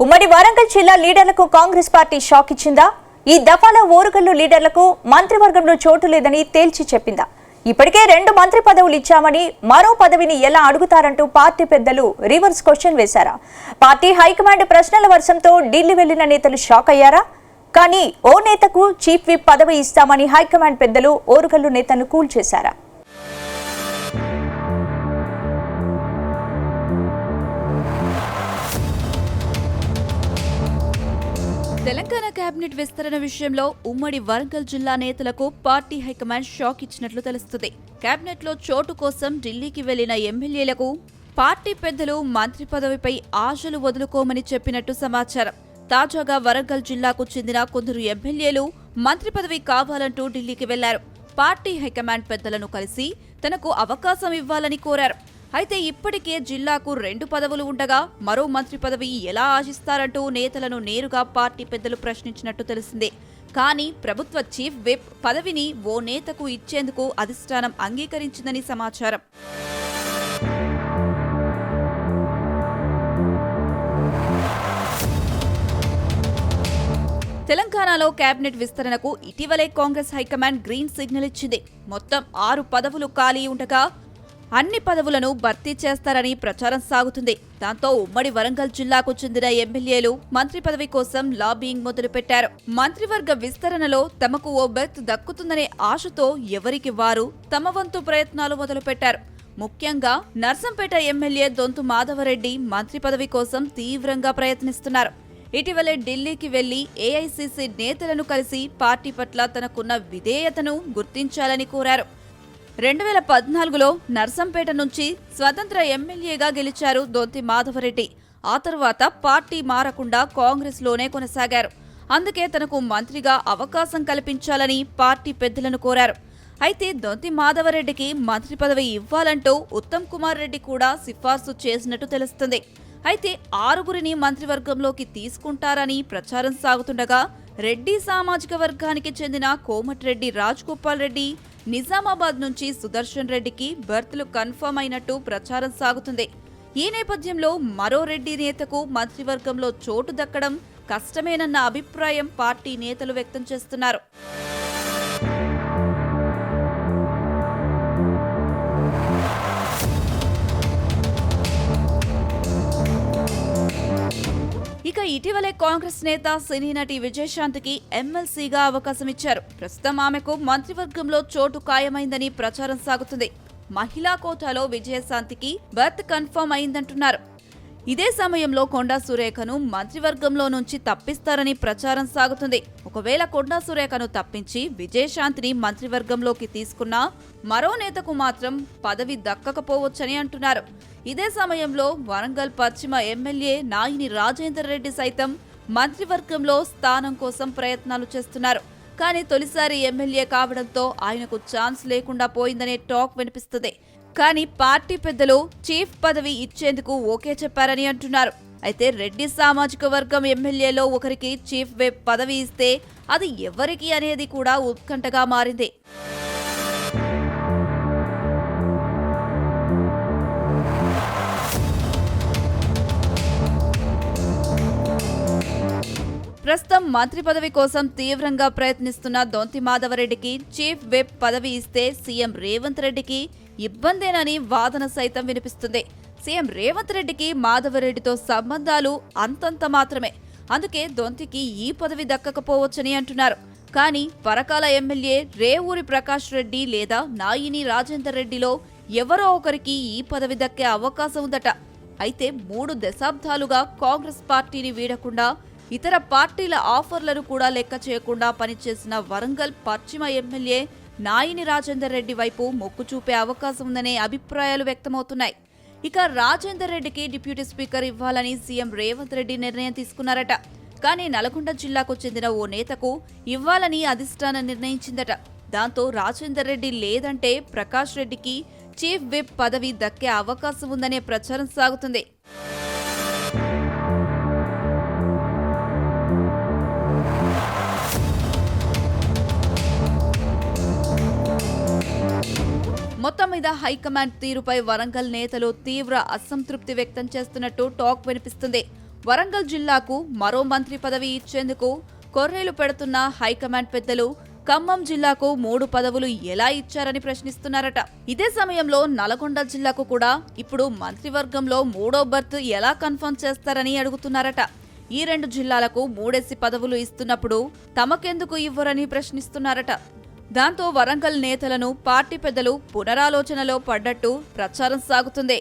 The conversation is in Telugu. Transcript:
ఉమ్మడి వరంగల్ జిల్లా లీడర్లకు కాంగ్రెస్ పార్టీ షాక్ ఇచ్చిందా? ఈ దఫాలో ఓరుగల్లు లీడర్లకు మంత్రివర్గంలో చోటు లేదని తేల్చి చెప్పిందా? ఇప్పటికే 2 మంత్రి పదవులు ఇచ్చామని మరో పదవిని ఎలా అడుగుతారంటూ పార్టీ పెద్దలు రివర్స్ క్వశ్చన్ వేశారా? పార్టీ హైకమాండ్ ప్రశ్నల వర్షంతో ఢిల్లీ వెళ్లిన నేతలు షాక్ అయ్యారా? కానీ ఓ నేతకు చీఫ్ విప్ పదవి ఇస్తామని హైకమాండ్ పెద్దలు ఓరుగల్లు నేతను కూల్చేశారా? తెలంగాణ కేబినెట్ విస్తరణ విషయంలో ఉమ్మడి వరంగల్ జిల్లా నేతలకు పార్టీ హైకమాండ్ షాక్ ఇచ్చినట్లు తెలుస్తుంది. కేబినెట్ లో చోటు కోసం ఢిల్లీకి వెళ్లిన ఎమ్మెల్యేలకు పార్టీ పెద్దలు మంత్రి పదవిపై ఆశలు వదులుకోమని చెప్పినట్టు సమాచారం. తాజాగా వరంగల్ జిల్లాకు చెందిన కొందరు ఎమ్మెల్యేలు మంత్రి పదవి కావాలంటూ ఢిల్లీకి వెళ్లారు. పార్టీ హైకమాండ్ పెద్దలను కలిసి తనకు అవకాశం ఇవ్వాలని కోరారు. అయితే ఇప్పటికే జిల్లాకు 2 పదవులు ఉండగా మరో మంత్రి పదవి ఎలా ఆశిస్తారంటూ నేతలను నేరుగా పార్టీ పెద్దలు ప్రశ్నించినట్టు తెలిసిందే. కానీ ప్రభుత్వ చీఫ్ విప్ పదవిని ఓ నేతకు ఇచ్చేందుకు అధిష్టానం అంగీకరించిందని సమాచారం. తెలంగాణలో కేబినెట్ విస్తరణకు ఇటీవలే కాంగ్రెస్ హైకమాండ్ గ్రీన్ సిగ్నల్ ఇచ్చింది. మొత్తం 6 పదవులు ఖాళీ ఉండగా అన్ని పదవులను భర్తీ చేస్తారని ప్రచారం సాగుతుంది. దాంతో ఉమ్మడి వరంగల్ జిల్లాకు చెందిన ఎమ్మెల్యేలు మంత్రి పదవి కోసం లాబింగ్ మొదలుపెట్టారు. మంత్రివర్గ విస్తరణలో తమకు ఓ బెర్త్ దక్కుతుందనే ఆశతో ఎవరికి వారు తమ వంతు ప్రయత్నాలు మొదలుపెట్టారు. ముఖ్యంగా నర్సంపేట ఎమ్మెల్యే దొంతు మాధవరెడ్డి మంత్రి పదవి కోసం తీవ్రంగా ప్రయత్నిస్తున్నారు. ఇటీవలే ఢిల్లీకి వెళ్లి ఏఐసీసీ నేతలను కలిసి పార్టీ పట్ల తనకున్న విధేయతను గుర్తించాలని కోరారు. 2014లో నర్సంపేట నుంచి స్వతంత్ర ఎమ్మెల్యేగా గెలిచారు దొంతి మాధవరెడ్డి. ఆ తర్వాత పార్టీ మారకుండా కాంగ్రెస్ లోనే కొనసాగారు. అందుకే తనకు మంత్రిగా అవకాశం కల్పించాలని పార్టీ పెద్దలను కోరారు. అయితే దొంతి మాధవరెడ్డికి మంత్రి పదవి ఇవ్వాలంటూ ఉత్తమ్ కుమార్ రెడ్డి కూడా సిఫార్సు చేసినట్టు తెలుస్తుంది. అయితే 6గురిని మంత్రివర్గంలోకి తీసుకుంటారని ప్రచారం సాగుతుండగా రెడ్డి సామాజిక వర్గానికి చెందిన కోమటిరెడ్డి రాజగోపాల్ రెడ్డి, నిజామాబాద్ నుంచి సుదర్శన్ రెడ్డికి బర్త్లు కన్ఫర్మ్ అయినట్టు ప్రచారం సాగుతుంది. ఈ నేపథ్యంలో మరో రెడ్డి నేతకు మంత్రివర్గంలో చోటు దక్కడం కష్టమేనన్న అభిప్రాయం పార్టీ నేతలు వ్యక్తం చేస్తున్నారు. ఇక ఇటీవలే కాంగ్రెస్ నేత సినీ నటి విజయశాంతికి ఎమ్మెల్సీగా అవకాశం ఇచ్చారు. ప్రస్తుతం ఆమెకు మంత్రివర్గంలో చోటు ఖాయమైందని ప్రచారం సాగుతుంది. మహిళా కోటాలో విజయశాంతికి బర్త్ కన్ఫర్మ్ అయిందంటున్నారు. ఇదే సమయంలో కొండా సురేఖను మంత్రివర్గంలో నుంచి తప్పిస్తారని ప్రచారం సాగుతుంది. ఒకవేళ కొండా సురేఖను తప్పించి విజయశాంతిని మంత్రివర్గంలోకి తీసుకున్నా మరో నేతకు మాత్రం పదవి దక్కకపోవచ్చని అంటున్నారు. ఇదే సమయంలో వరంగల్ పశ్చిమ ఎమ్మెల్యే నాయిని రాజేందర్ రెడ్డి సైతం మంత్రివర్గంలో స్థానం కోసం ప్రయత్నాలు చేస్తున్నారు. కానీ తొలిసారి ఎమ్మెల్యే కావడంతో ఆయనకు ఛాన్స్ లేకుండా పోయిందనే టాక్ వినిపిస్తుంది. కానీ పార్టీ పెద్దలు చీఫ్ పదవి ఇచ్చేందుకు ఓకే చెప్పారని అంటున్నారు. అయితే రెడ్డి సామాజిక వర్గం ఎమ్మెల్యేలో ఒకరికి చీఫ్ విప్ పదవి ఇస్తే అది ఎవరికి అనేది కూడా ఉత్కంఠగా మారింది. ప్రస్తుతం మంత్రి పదవి కోసం తీవ్రంగా ప్రయత్నిస్తున్న దొంతి మాధవరెడ్డికి చీఫ్ విప్ పదవి ఇస్తే సీఎం రేవంత్ రెడ్డికి ఇబ్బందేనని వాదన సైతం వినిపిస్తుంది. సీఎం రేవంత్ రెడ్డికి మాధవరెడ్డితో సంబంధాలు అంతంత మాత్రమే. అందుకే దొంతికి ఈ పదవి దక్కకపోవచ్చని అంటున్నారు. కానీ పరకాల ఎమ్మెల్యే రేవూరి ప్రకాష్ రెడ్డి లేదా నాయిని రాజేందర్ రెడ్డిలో ఎవరో ఒకరికి ఈ పదవి దక్కే అవకాశం ఉందట. అయితే 3 దశాబ్దాలుగా కాంగ్రెస్ పార్టీని వీడకుండా ఇతర పార్టీల ఆఫర్లను కూడా లెక్క చేయకుండా పనిచేసిన వరంగల్ పశ్చిమ ఎమ్మెల్యే నాయిని రాజేందర్ రెడ్డి వైపు మొక్కు చూపే అవకాశం ఉందనే అభిప్రాయాలు వ్యక్తమవుతున్నాయి. ఇక రాజేందర్ రెడ్డికి డిప్యూటీ స్పీకర్ ఇవ్వాలని సీఎం రేవంత్ రెడ్డి నిర్ణయం తీసుకున్నారట. కానీ నల్గొండ జిల్లాకు చెందిన ఓ నేతకు ఇవ్వాలని అధిష్టానం నిర్ణయించిందట. దాంతో రాజేందర్ రెడ్డి లేదంటే ప్రకాష్ రెడ్డికి చీఫ్ విప్ పదవి దక్కే అవకాశం ఉందనే ప్రచారం సాగుతుంది. మొత్తం మీద హైకమాండ్ తీరుపై వరంగల్ నేతలు తీవ్ర అసంతృప్తి వ్యక్తం చేస్తున్నట్టు టాక్ వినిపిస్తుంది. వరంగల్ జిల్లాకు మరో మంత్రి పదవి ఇచ్చేందుకు కొర్రేలు పెడుతున్న హైకమాండ్ పెద్దలు ఖమ్మం జిల్లాకు 3 పదవులు ఎలా ఇచ్చారని ప్రశ్నిస్తున్నారట. ఇదే సమయంలో నల్గొండ జిల్లాకు కూడా ఇప్పుడు మంత్రివర్గంలో 3వ బర్త్ ఎలా కన్ఫర్మ్ చేస్తారని అడుగుతున్నారట. ఈ 2 జిల్లాలకు 3 పదవులు ఇస్తున్నప్పుడు తమకెందుకు ఇవ్వరని ప్రశ్నిస్తున్నారట. దాంతో వరంగల్ నేతలను పార్టీ పెద్దలు పునరాలోచనలో పడ్డట్టు ప్రచారం సాగుతుంది.